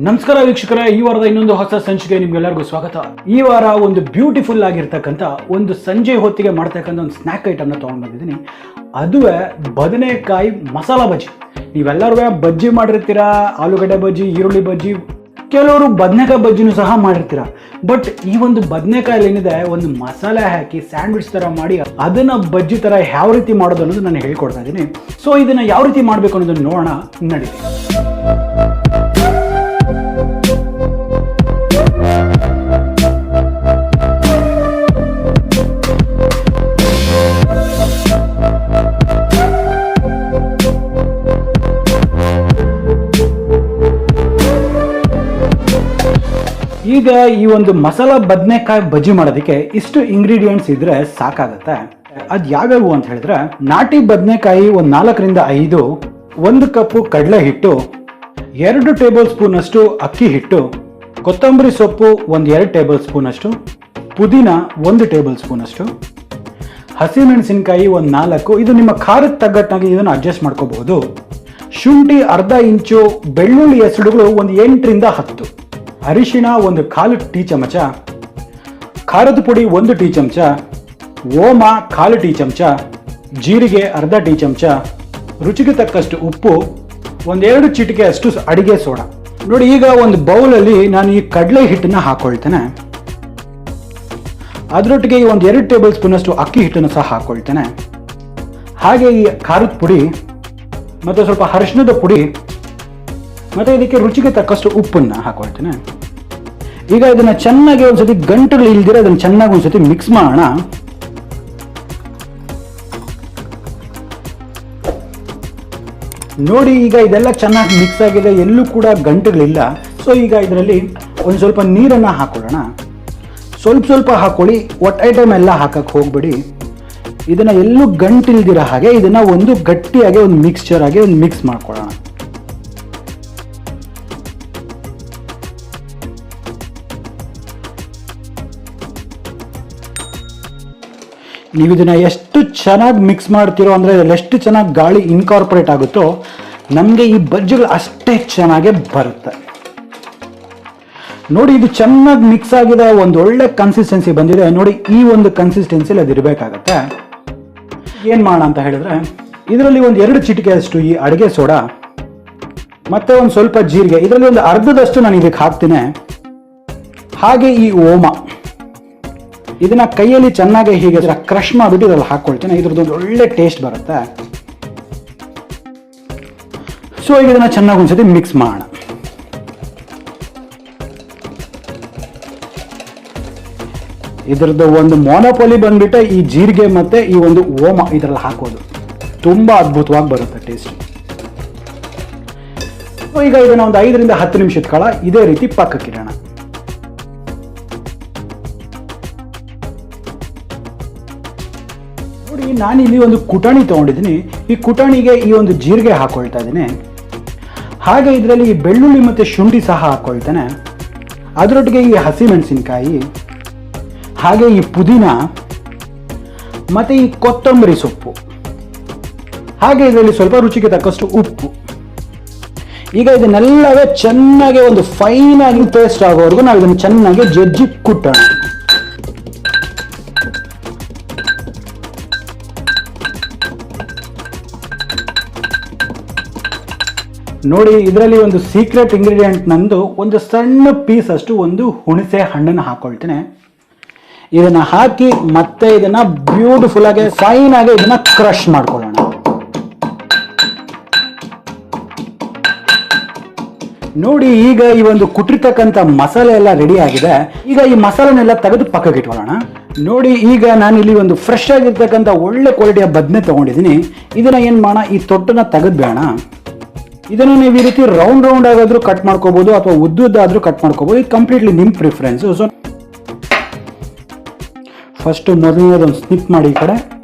ನಮಸ್ಕಾರ ವೀಕ್ಷಕರೇ, ಈ ವಾರದ ಇನ್ನೊಂದು ಹೊಸ ಸಂಚಿಕೆ ನಿಮ್ಗೆಲ್ಲರಿಗೂ ಸ್ವಾಗತ. ಈ ವಾರ ಒಂದು ಬ್ಯೂಟಿಫುಲ್ ಆಗಿರ್ತಕ್ಕಂಥ ಒಂದು ಸಂಜೆ ಹೊತ್ತಿಗೆ ಮಾಡ್ತಕ್ಕಂಥ ಒಂದು ಸ್ನ್ಯಾಕ್ ಐಟಮ್ನ ತೊಗೊಂಡು ಬಂದಿದ್ದೀನಿ. ಅದುವೇ ಬದನೆಕಾಯಿ ಮಸಾಲ ಬಜ್ಜಿ. ನೀವೆಲ್ಲರೂ ಬಜ್ಜಿ ಮಾಡಿರ್ತೀರಾ, ಆಲೂಗಡ್ಡೆ ಬಜ್ಜಿ, ಈರುಳ್ಳಿ ಬಜ್ಜಿ, ಕೆಲವರು ಬದನೆಕಾಯಿ ಬಜ್ಜಿನೂ ಸಹ ಮಾಡಿರ್ತೀರಾ. ಬಟ್ ಈ ಒಂದು ಬದನೆಕಾಯಲ್ಲಿ ಏನಿದೆ, ಒಂದು ಮಸಾಲೆ ಹಾಕಿ ಸ್ಯಾಂಡ್ವಿಚ್ ಥರ ಮಾಡಿ ಅದನ್ನು ಬಜ್ಜಿ ಥರ ಯಾವ ರೀತಿ ಮಾಡೋದು ಅನ್ನೋದು ನಾನು ಹೇಳ್ಕೊಡ್ತಾ ಇದ್ದೀನಿ. ಸೊ ಇದನ್ನು ಯಾವ ರೀತಿ ಮಾಡಬೇಕು ಅನ್ನೋದನ್ನು ನೋಡೋಣ, ನಡೀಲಿ. ಈಗ ಈ ಒಂದು ಮಸಾಲ ಬದನೆಕಾಯಿ ಬಜ್ಜಿ ಮಾಡೋದಕ್ಕೆ ಇಷ್ಟು ಇಂಗ್ರೀಡಿಯೆಂಟ್ಸ್ ಇದ್ರೆ ಸಾಕಾಗತ್ತೆ. ಅದು ಯಾವ್ಯಾವು ಅಂತ ಹೇಳಿದ್ರೆ, ನಾಟಿ ಬದನೆಕಾಯಿ ಒಂದು 4 ರಿಂದ 5, 1 ಕಪ್ಪು ಕಡಲೆ ಹಿಟ್ಟು, 2 ಟೇಬಲ್ ಸ್ಪೂನ್ ಅಷ್ಟು ಅಕ್ಕಿ ಹಿಟ್ಟು, ಕೊತ್ತಂಬರಿ ಸೊಪ್ಪು 2 ಟೇಬಲ್ ಸ್ಪೂನ್ ಅಷ್ಟು, ಪುದೀನ 1 ಟೇಬಲ್ ಸ್ಪೂನ್ ಅಷ್ಟು, ಹಸಿಮೆಣಸಿನಕಾಯಿ 4, ಇದು ನಿಮ್ಮ ಖಾರಕ್ಕೆ ತಗ್ಗಟ್ಟಾಗಿ ಇದನ್ನು ಅಡ್ಜಸ್ಟ್ ಮಾಡ್ಕೋಬಹುದು, ಶುಂಠಿ ಅರ್ಧ ಇಂಚು, ಬೆಳ್ಳುಳ್ಳಿ ಹೆಸರುಗಳು 8 ರಿಂದ 10, ಅರಿಶಿಣ 1/4 ಟೀ ಚಮಚ, ಖಾರದ ಪುಡಿ 1 ಟೀ ಚಮಚ, ಓಮ 1/4 ಟೀ ಚಮಚ, ಜೀರಿಗೆ ಅರ್ಧ ಟೀ ಚಮಚ, ರುಚಿಗೆ ತಕ್ಕಷ್ಟು ಉಪ್ಪು, 1-2 ಚಿಟಿಕೆ ಅಷ್ಟು ಅಡಿಗೆ ಸೋಡಾ. ನೋಡಿ, ಈಗ ಒಂದು ಬೌಲಲ್ಲಿ ನಾನು ಈ ಕಡಲೆ ಹಿಟ್ಟನ್ನು ಹಾಕೊಳ್ತೇನೆ. ಅದರೊಟ್ಟಿಗೆ 1-2 ಟೇಬಲ್ ಸ್ಪೂನ್ ಅಷ್ಟು ಅಕ್ಕಿ ಹಿಟ್ಟನ್ನು ಸಹ ಹಾಕೊಳ್ತೇನೆ. ಹಾಗೆ ಈ ಖಾರದ ಪುಡಿ ಮತ್ತು ಸ್ವಲ್ಪ ಅರಿಶಿಣದ ಪುಡಿ ಮತ್ತು ಇದಕ್ಕೆ ರುಚಿಗೆ ತಕ್ಕಷ್ಟು ಉಪ್ಪನ್ನು ಹಾಕೊಳ್ತೇನೆ. ಈಗ ಇದನ್ನು ಚೆನ್ನಾಗಿ ಒಂದ್ಸತಿ ಗಂಟುಗಳು ಇಲ್ದಿರ ಅದನ್ನು ಚೆನ್ನಾಗಿ ಒಂದ್ಸತಿ ಮಿಕ್ಸ್ ಮಾಡೋಣ. ನೋಡಿ, ಈಗ ಇದೆಲ್ಲ ಚೆನ್ನಾಗಿ ಮಿಕ್ಸ್ ಆಗಿದೆ, ಎಲ್ಲೂ ಕೂಡ ಗಂಟುಗಳಿಲ್ಲ. ಸೊ ಈಗ ಇದರಲ್ಲಿ ಒಂದು ಸ್ವಲ್ಪ ನೀರನ್ನು ಹಾಕೊಳ್ಳೋಣ. ಸ್ವಲ್ಪ ಹಾಕೊಳ್ಳಿ, ಒಟ್ಟು ಐಟಮ್ ಎಲ್ಲ ಹಾಕಕ್ಕೆ ಹೋಗ್ಬೇಡಿ. ಇದನ್ನು ಎಲ್ಲೂ ಗಂಟಿಲ್ದಿರ ಹಾಗೆ ಇದನ್ನು ಒಂದು ಗಟ್ಟಿಯಾಗಿ ಒಂದು ಮಿಕ್ಸ್ಚರ್ ಆಗಿ ಒಂದು ಮಿಕ್ಸ್ ಮಾಡ್ಕೊಳ್ಳೋಣ. ನೀವು ಇದನ್ನು ಎಷ್ಟು ಚೆನ್ನಾಗಿ ಮಿಕ್ಸ್ ಮಾಡ್ತೀರೋ ಅಂದರೆ ಇದರಲ್ಲಿ ಎಷ್ಟು ಚೆನ್ನಾಗಿ ಗಾಳಿ ಇನ್ಕಾರ್ಪೊರೇಟ್ ಆಗುತ್ತೋ ನಮಗೆ ಈ ಬಜ್ಜಿಗಳು ಅಷ್ಟೇ ಚೆನ್ನಾಗೇ ಬರುತ್ತೆ. ನೋಡಿ, ಇದು ಚೆನ್ನಾಗಿ ಮಿಕ್ಸ್ ಆಗಿದೆ, ಒಂದು ಒಳ್ಳೆ ಕನ್ಸಿಸ್ಟೆನ್ಸಿ ಬಂದಿದೆ. ನೋಡಿ, ಈ ಒಂದು ಕನ್ಸಿಸ್ಟೆನ್ಸಿಲಿ ಅದು ಇರಬೇಕಾಗತ್ತೆ. ಏನು ಮಾಡೋಣ ಅಂತ ಹೇಳಿದ್ರೆ, ಇದರಲ್ಲಿ 1-2 ಚಿಟಿಕೆ ಅಷ್ಟು ಈ ಅಡುಗೆ ಸೋಡಾ ಮತ್ತೆ ಒಂದು ಸ್ವಲ್ಪ ಜೀರಿಗೆ, ಇದರಲ್ಲಿ ಒಂದು ಅರ್ಧದಷ್ಟು ನಾನು ಇದಕ್ಕೆ ಹಾಕ್ತೀನಿ. ಹಾಗೆ ಈ ಓಮ, ಇದನ್ನ ಕೈಯಲ್ಲಿ ಚೆನ್ನಾಗಿ ಹೀಗೆ ಕ್ರಶ್ ಮಾಡಿಬಿಟ್ಟು ಇದರಲ್ಲಿ ಹಾಕೊಳ್ತೇನೆ. ಇದ್ರದ್ದೊಂದು ಒಳ್ಳೆ ಟೇಸ್ಟ್ ಬರುತ್ತೆ. ಸೊ ಈಗ ಇದನ್ನ ಚೆನ್ನಾಗಿ ಒಂದ್ಸತಿ ಮಿಕ್ಸ್ ಮಾಡೋಣ. ಇದರದ್ದು ಒಂದು ಮೊನೊಪೊಲಿ ಬಂದ್ಬಿಟ್ಟು ಈ ಜೀರಿಗೆ ಮತ್ತೆ ಈ ಒಂದು ಓಮ ಇದರಲ್ಲಿ ಹಾಕೋದು ತುಂಬಾ ಅದ್ಭುತವಾಗಿ ಬರುತ್ತೆ ಟೇಸ್ಟ್. ಈಗ ಇದನ್ನ ಒಂದು 5 ರಿಂದ 10 ನಿಮಿಷದ ಕಾಲ ಇದೇ ರೀತಿ ಪಕ್ಕಕ್ಕಿಡೋಣ. ನೋಡಿ, ನಾನಿಲ್ಲಿ ಒಂದು ಕುಟಾಣಿ ತಗೊಂಡಿದ್ದೀನಿ. ಈ ಕುಟಾಣಿಗೆ ಈ ಒಂದು ಜೀರಿಗೆ ಹಾಕೊಳ್ತಾ ಇದ್ದೀನಿ. ಹಾಗೆ ಇದರಲ್ಲಿ ಈ ಬೆಳ್ಳುಳ್ಳಿ ಮತ್ತು ಶುಂಠಿ ಸಹ ಹಾಕೊಳ್ತೇನೆ. ಅದರೊಟ್ಟಿಗೆ ಈ ಹಸಿಮೆಣಸಿನಕಾಯಿ, ಹಾಗೆ ಈ ಪುದೀನ ಮತ್ತು ಈ ಕೊತ್ತಂಬರಿ ಸೊಪ್ಪು, ಹಾಗೆ ಇದರಲ್ಲಿ ಸ್ವಲ್ಪ ರುಚಿಗೆ ತಕ್ಕಷ್ಟು ಉಪ್ಪು. ಈಗ ಇದನ್ನೆಲ್ಲವೇ ಚೆನ್ನಾಗಿ ಒಂದು ಫೈನ್ ಆಗಿ ಪೇಸ್ಟ್ ಆಗೋವರೆಗೂ ನಾವು ಇದನ್ನು ಚೆನ್ನಾಗಿ ಜಜ್ಜಿ ಕುಟ್ಟೋಣ. ನೋಡಿ, ಇದರಲ್ಲಿ ಒಂದು ಸೀಕ್ರೆಟ್ ಇಂಗ್ರೀಡಿಯೆಂಟ್ ನಂದು ಒಂದು ಸಣ್ಣ ಪೀಸ್ ಅಷ್ಟು ಒಂದು ಹುಣಸೆ ಹಣ್ಣನ್ನು ಹಾಕೊಳ್ತೇನೆ. ಇದನ್ನ ಹಾಕಿ ಮತ್ತೆ ಇದನ್ನ ಬ್ಯೂಟಿಫುಲ್ ಆಗಿ ಫೈನ್ ಆಗಿ ಇದನ್ನ ಕ್ರಶ್ ಮಾಡ್ಕೊಳ್ಳೋಣ. ನೋಡಿ, ಈಗ ಈ ಒಂದು ಕುಟ್ಟಿರ್ತಕ್ಕಂಥ ಮಸಾಲೆ ಎಲ್ಲ ರೆಡಿ ಆಗಿದೆ. ಈಗ ಈ ಮಸಾಲೆನೆಲ್ಲ ತೆಗೆದು ಪಕ್ಕಕ್ಕೆ ಇಟ್ಕೊಳ್ಳೋಣ. ನೋಡಿ, ಈಗ ನಾನು ಇಲ್ಲಿ ಒಂದು ಫ್ರೆಶ್ ಆಗಿರ್ತಕ್ಕಂಥ ಒಳ್ಳೆ ಕ್ವಾಲಿಟಿಯ ಬದನೆ ತಗೊಂಡಿದ್ದೀನಿ. ಇದನ್ನ ಏನ್ ಮಾಡೋಣ, ಈ ತೊಟ್ಟನ್ನ ತೆಗೆದ್ಬೇಡ. ಇದನ್ನು ನೀವು ಈ ರೀತಿ ರೌಂಡ್ ಆಗಾದ್ರೂ ಕಟ್ ಮಾಡ್ಕೋಬಹುದು ಅಥವಾ ಉದ್ದಾದ್ರೂ ಕಟ್ ಮಾಡ್ಕೋಬಹುದು. ಇದು ಕಂಪ್ಲೀಟ್ಲಿ ನಿಮ್ಮ ಪ್ರಿಫರೆನ್ಸ್. ಸೊ ಫಸ್ಟ್ ಮೊದಲನೇದೊಂದು ಸ್ನಿಪ್ ಮಾಡಿ ಈ ಕಡೆ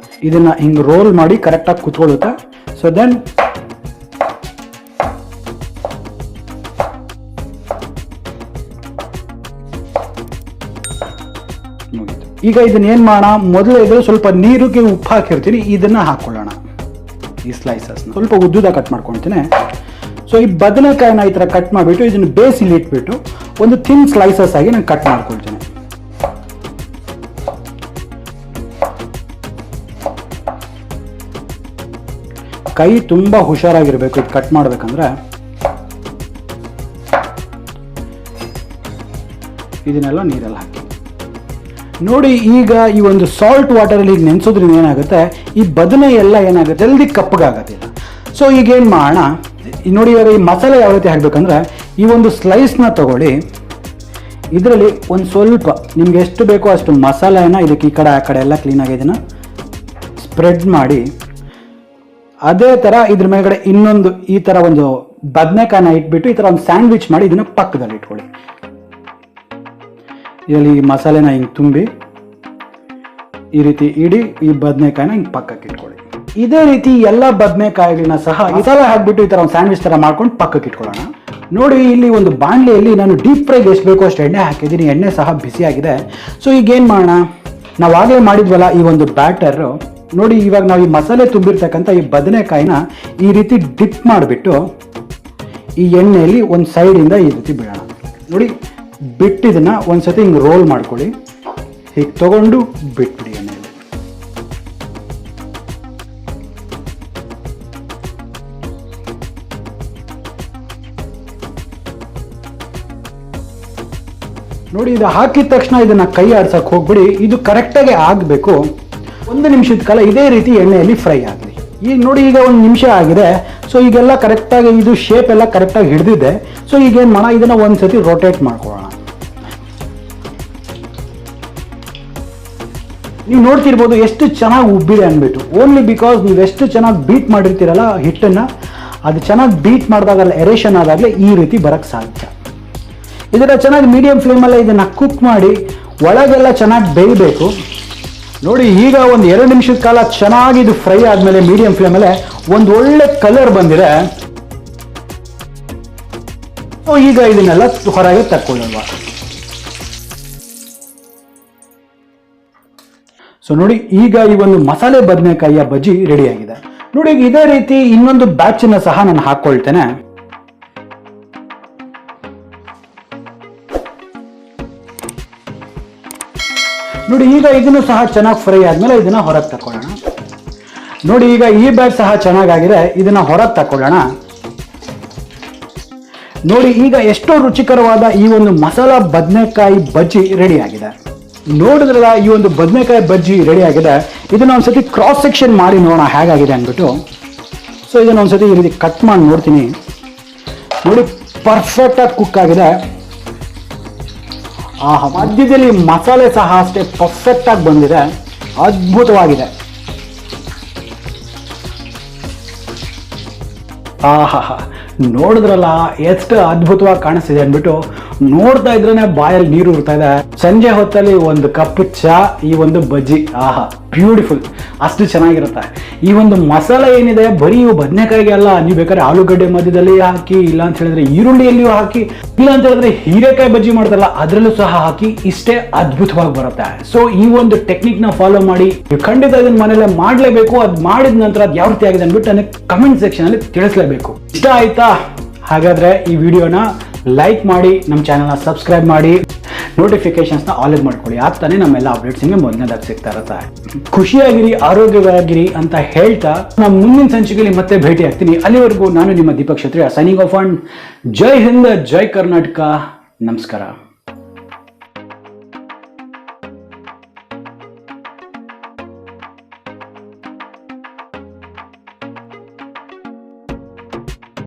ಇದನ್ನ ಹಿಂಗೆ ರೋಲ್ ಮಾಡಿ ಕರೆಕ್ಟಾಗಿ ಕುತ್ಕೊಳ್ಳುತ್ತೆ. ಸೊ ದೆನ್ ಈಗ ಇದನ್ನ ಏನ್ ಮಾಡೋಣ, ಮೊದಲೇ ಸ್ವಲ್ಪ ನೀರಿಗೆ ಉಪ್ಪು ಹಾಕಿರ್ತೀನಿ, ಇದನ್ನ ಹಾಕೊಳ್ಳೋಣ. ಈ ಸ್ಲೈಸಸ್ ಸ್ವಲ್ಪ ಉದ್ದುದ ಕಟ್ ಮಾಡ್ಕೊಳ್ತೀನಿ. ಸೊ ಈ ಬದನೆಕಾಯಿನ ಈ ಥರ ಕಟ್ ಮಾಡಿಬಿಟ್ಟು ಇದನ್ನು ಬೇಸಿಲಿ ಇಟ್ಬಿಟ್ಟು ಒಂದು ಥಿನ್ ಸ್ಲೈಸಸ್ ಆಗಿ ನಾನು ಕಟ್ ಮಾಡ್ಕೊಳ್ತೀನಿ. ಕೈ ತುಂಬ ಹುಷಾರಾಗಿರ್ಬೇಕು ಇದು ಕಟ್ ಮಾಡ್ಬೇಕಂದ್ರೆ. ಇದನ್ನೆಲ್ಲ ನೀರಲ್ಲಿ ಹಾಕಿ ನೋಡಿ. ಈಗ ಈ ಒಂದು ಸಾಲ್ಟ್ ವಾಟರಲ್ಲಿ ಈಗ ನೆನೆಸೋದ್ರಿಂದ ಏನಾಗುತ್ತೆ, ಈ ಬದನೆ ಎಲ್ಲ ಏನಾಗುತ್ತೆ ಜಲ್ದಿ ಕಪ್ಪಗಾಗತ್ತಿಲ್ಲ. ಸೊ ಈಗ ಏನು ಮಾಡೋಣ ನೋಡಿ, ಇವಾಗ ಈ ಮಸಾಲೆ ಯಾವ ರೀತಿ ಹಾಕಬೇಕಂದ್ರೆ, ಈ ಒಂದು ಸ್ಲೈಸ್ನ ತಗೊಳ್ಳಿ, ಇದರಲ್ಲಿ ಒಂದು ಸ್ವಲ್ಪ ನಿಮ್ಗೆ ಎಷ್ಟು ಬೇಕೋ ಅಷ್ಟು ಮಸಾಲೆನ ಇದಕ್ಕೆ ಈ ಕಡೆ ಆ ಕಡೆ ಎಲ್ಲ ಕ್ಲೀನಾಗಿ ಇದನ್ನು ಸ್ಪ್ರೆಡ್ ಮಾಡಿ, ಅದೇ ಥರ ಇದ್ರ ಮೇಲ್ಗಡೆ ಇನ್ನೊಂದು ಈ ಥರ ಒಂದು ಬದನೆಕಾಯಿನ ಇಟ್ಬಿಟ್ಟು ಈ ಥರ ಒಂದು ಸ್ಯಾಂಡ್ವಿಚ್ ಮಾಡಿ ಇದನ್ನು ಪಕ್ಕದಲ್ಲಿ ಇಟ್ಕೊಳ್ಳಿ. ಇದರಲ್ಲಿ ಈ ಮಸಾಲೆನ ಹಿಂಗೆ ತುಂಬಿ ಈ ರೀತಿ ಇಡೀ ಈ ಬದನೆಕಾಯಿನ ಹಿಂಗೆ ಪಕ್ಕಕ್ಕೆ ಇಟ್ಕೊಳ್ಳಿ. ಇದೇ ರೀತಿ ಎಲ್ಲ ಬದನೆಕಾಯಿಗಳನ್ನ ಸಹ ಮಸಾಲೆ ಹಾಕ್ಬಿಟ್ಟು ಈ ಥರ ಒಂದು ಸ್ಯಾಂಡ್ವಿಚ್ ಥರ ಮಾಡ್ಕೊಂಡು ಪಕ್ಕಕ್ಕೆ ಇಟ್ಕೊಳ್ಳೋಣ. ನೋಡಿ, ಇಲ್ಲಿ ಒಂದು ಬಾಣಲೆಯಲ್ಲಿ ನಾನು ಡೀಪ್ ಫ್ರೈಗೆ ಎಷ್ಟು ಬೇಕೋ ಅಷ್ಟು ಎಣ್ಣೆ ಹಾಕಿದ್ದೀನಿ. ಎಣ್ಣೆ ಸಹ ಬಿಸಿಯಾಗಿದೆ. ಸೊ ಈಗ ಏನು ಮಾಡೋಣ, ನಾವು ಆಗಲೇ ಮಾಡಿದ್ವಲ್ಲ ಈ ಒಂದು ಬ್ಯಾಟರ್ ನೋಡಿ, ಇವಾಗ ನಾವು ಈ ಮಸಾಲೆ ತುಂಬಿರ್ತಕ್ಕಂಥ ಈ ಬದನೆಕಾಯಿನ ಈ ರೀತಿ ಡಿಪ್ ಮಾಡಿಬಿಟ್ಟು ಈ ಎಣ್ಣೆಯಲ್ಲಿ ಒಂದು ಸೈಡಿಂದ ಈ ರೀತಿ ಬಿಡೋಣ. ನೋಡಿ, ಬಿಟ್ಟಿದ್ದನ್ನ ಒಂದ್ಸತಿ ಹಿಂಗೆ ರೋಲ್ ಮಾಡ್ಕೊಳ್ಳಿ, ಹೀಗೆ ತಗೊಂಡು ಬಿಟ್ಬಿಡಿ ಎಣ್ಣೆಯಲ್ಲಿ. ನೋಡಿ, ಇದು ಹಾಕಿದ ತಕ್ಷಣ ಇದನ್ನ ಕೈ ಆಡ್ಸಕ್ಕೆ ಹೋಗ್ಬಿಡಿ. ಇದು ಕರೆಕ್ಟಾಗಿ ಆಗಬೇಕು. 1 ನಿಮಿಷದ ಕಾಲ ಇದೇ ರೀತಿ ಎಣ್ಣೆಯಲ್ಲಿ ಫ್ರೈ ಆಗಲಿ. ಈಗ ನೋಡಿ, ಈಗ 1 ನಿಮಿಷ ಆಗಿದೆ. ಸೊ ಈಗೆಲ್ಲ ಕರೆಕ್ಟಾಗಿ ಇದು ಶೇಪ್ ಎಲ್ಲ ಕರೆಕ್ಟಾಗಿ ಹಿಡಿದಿದೆ. ಸೊ ಈಗೇನು ಮಾಡೋಣ, ಇದನ್ನ ಒಂದ್ಸತಿ ರೊಟೇಟ್ ಮಾಡ್ಕೊಳ್ಳೋಣ. ನೀವು ನೋಡ್ತಿರ್ಬೋದು ಎಷ್ಟು ಚೆನ್ನಾಗಿ ಉಬ್ಬಿದೆ ಅಂದ್ಬಿಟ್ಟು. ಓನ್ಲಿ ಬಿಕಾಸ್ ನೀವು ಎಷ್ಟು ಚೆನ್ನಾಗಿ ಬೀಟ್ ಮಾಡಿರ್ತೀರಲ್ಲ ಹಿಟ್ಟನ್ನು, ಅದು ಚೆನ್ನಾಗಿ ಬೀಟ್ ಮಾಡಿದಾಗಲ್ಲ ಎರೇಷನ್ ಆದಾಗಲೇ ಈ ರೀತಿ ಬರೋಕ್ಕೆ ಸಾಧ್ಯ. ಇದರ ಚೆನ್ನಾಗಿ ಮೀಡಿಯಂ ಫ್ಲೇಮಲ್ಲೇ ಇದನ್ನು ಕುಕ್ ಮಾಡಿ ಒಳಗೆಲ್ಲ ಚೆನ್ನಾಗಿ ಬೇಯಬೇಕು. ನೋಡಿ, ಈಗ ಒಂದು 2 ನಿಮಿಷದ ಕಾಲ ಚೆನ್ನಾಗಿ ಇದು ಫ್ರೈ ಆದಮೇಲೆ ಮೀಡಿಯಂ ಫ್ಲೇಮಲ್ಲೇ ಒಂದು ಒಳ್ಳೆ ಕಲರ್ ಬಂದಿದೆ. ಸೊ ಈಗ ಇದನ್ನೆಲ್ಲ ಹೊರಗೆ ತಕ್ಕೊಳ್ಳಲ್ವಾ. ಸೊ ನೋಡಿ, ಈಗ ಈ ಒಂದು ಮಸಾಲೆ ಬದನೆಕಾಯಿಯ ಬಜ್ಜಿ ರೆಡಿಯಾಗಿದೆ. ನೋಡಿ, ಈಗ ಇದೇ ರೀತಿ ಇನ್ನೊಂದು ಬ್ಯಾಚನ್ನ ಸಹ ನಾನು ಹಾಕ್ಕೊಳ್ತೇನೆ. ನೋಡಿ, ಈಗ ಇದನ್ನು ಸಹ ಚೆನ್ನಾಗಿ ಫ್ರೈ ಆದ್ಮೇಲೆ ಇದನ್ನ ಹೊರಗೆ ತಕೊಳ್ಳೋಣ. ನೋಡಿ, ಈಗ ಈ ಬ್ಯಾಚ್ ಸಹ ಚೆನ್ನಾಗಿದೆ. ಇದನ್ನ ಹೊರಗೆ ತಕೊಳ್ಳೋಣ. ನೋಡಿ, ಈಗ ಎಷ್ಟೋ ರುಚಿಕರವಾದ ಈ ಒಂದು ಮಸಾಲಾ ಬದನೆಕಾಯಿ ಬಜ್ಜಿ ರೆಡಿ ಆಗಿದೆ. ನೋಡಿದ್ರಲ್ಲ, ಈ ಒಂದು ಬದನೆಕಾಯಿ ಬಜ್ಜಿ ರೆಡಿ ಆಗಿದೆ. ಇದನ್ನ ಒಂದ್ಸತಿ ಕ್ರಾಸ್ ಸೆಕ್ಷನ್ ಮಾಡಿ ನೋಡೋಣ ಹೇಗಾಗಿದೆ ಅಂದ್ಬಿಟ್ಟು. ಸೊ ಇದನ್ನ ಒಂದ್ಸತಿ ಈ ರೀತಿ ಕಟ್ ಮಾಡಿ ನೋಡ್ತೀನಿ. ನೋಡಿ, ಪರ್ಫೆಕ್ಟಾಗಿ ಕುಕ್ ಆಗಿದೆ. ಮಧ್ಯದಲ್ಲಿ ಮಸಾಲೆ ಸಹ ಅಷ್ಟೇ ಪರ್ಫೆಕ್ಟಾಗಿ ಬಂದಿದೆ. ಅದ್ಭುತವಾಗಿದೆ. ನೋಡಿದ್ರಲ್ಲ ಎಷ್ಟು ಅದ್ಭುತವಾಗಿ ಕಾಣಿಸ್ತಿದೆ ಅಂದ್ಬಿಟ್ಟು. ನೋಡ್ತಾ ಇದ್ರೇನೆ ಬಾಯಲ್ಲಿ ನೀರು ಉರ್ತಾ ಇದೆ. ಸಂಜೆ ಹೊತ್ತಲ್ಲಿ ಒಂದು ಕಪ್ ಚಾ, ಈ ಒಂದು ಬಜ್ಜಿ, ಬ್ಯೂಟಿಫುಲ್, ಅಷ್ಟು ಚೆನ್ನಾಗಿರುತ್ತೆ. ಈ ಒಂದು ಮಸಾಲೆ ಏನಿದೆ ಬರೀ ಇವು ಬದನೆಕಾಯಿಗೆ ಅಲ್ಲ, ನೀವು ಬೇಕಾದ್ರೆ ಆಲೂಗಡ್ಡೆ ಮಧ್ಯದಲ್ಲಿ ಹಾಕಿ, ಇಲ್ಲ ಅಂತ ಹೇಳಿದ್ರೆ ಈರುಳ್ಳಿಯಲ್ಲಿಯೂ ಹಾಕಿ, ಇಲ್ಲ ಅಂತ ಹೇಳಿದ್ರೆ ಹೀರೆಕಾಯಿ ಬಜ್ಜಿ ಮಾಡ್ತಾರಲ್ಲ ಅದರಲ್ಲೂ ಸಹ ಹಾಕಿ, ಇಷ್ಟೇ ಅದ್ಭುತವಾಗಿ ಬರುತ್ತೆ. ಸೊ ಈ ಒಂದು ಟೆಕ್ನಿಕ್ ನ ಫಾಲೋ ಮಾಡಿ ನೀವು ಖಂಡಿತ ಇದನ್ನ ಮನೇಲೆ ಮಾಡಲೇಬೇಕು. ಅದು ಮಾಡಿದ ನಂತರ ಅದು ಯಾವ ರೀತಿ ಆಗಿದೆ ಅಂದ್ಬಿಟ್ಟು ನನಗೆ ಕಮೆಂಟ್ ಸೆಕ್ಷನ್ ಅಲ್ಲಿ ತಿಳಿಸಲೇಬೇಕು. ಇಷ್ಟ ಆಯ್ತಾ? ಹಾಗಾದ್ರೆ ಈ ವಿಡಿಯೋನ ಲೈಕ್ ಮಾಡಿ, ನಮ್ಮ ಚಾನಲ್ನ ಸಬ್ಸ್ಕ್ರೈಬ್ ಮಾಡಿ, ನೋಟಿಫಿಕೇಶನ್ಸ್ನ ಆಲ್ ಮಾಡ್ಕೊಳ್ಳಿ. ಆಗ್ತಾನೆ ನಮ್ಮೆಲ್ಲ ಅಪ್ಡೇಟ್ಸ್ ನಿಮಗೆ ಮೊದಲನೇದಾಗಿ ಸಿಗ್ತಾ ಇರುತ್ತೆ. ಖುಷಿಯಾಗಿರಿ, ಆರೋಗ್ಯವಾಗಿರಿ ಅಂತ ಹೇಳ್ತಾ ನಾನು ಮುಂದಿನ ಸಂಚಿಕೆಯಲ್ಲಿ ಮತ್ತೆ ಭೇಟಿ ಆಗ್ತೀನಿ. ಅಲ್ಲಿವರೆಗೂ ನಾನು ನಿಮ್ಮ ದೀಪಕ್ ಕ್ಷತ್ರಿಯ ಸೈನಿಂಗ್ ಆಫ್. ಜೈ ಹಿಂದ್, ಜೈ ಕರ್ನಾಟಕ, ನಮಸ್ಕಾರ.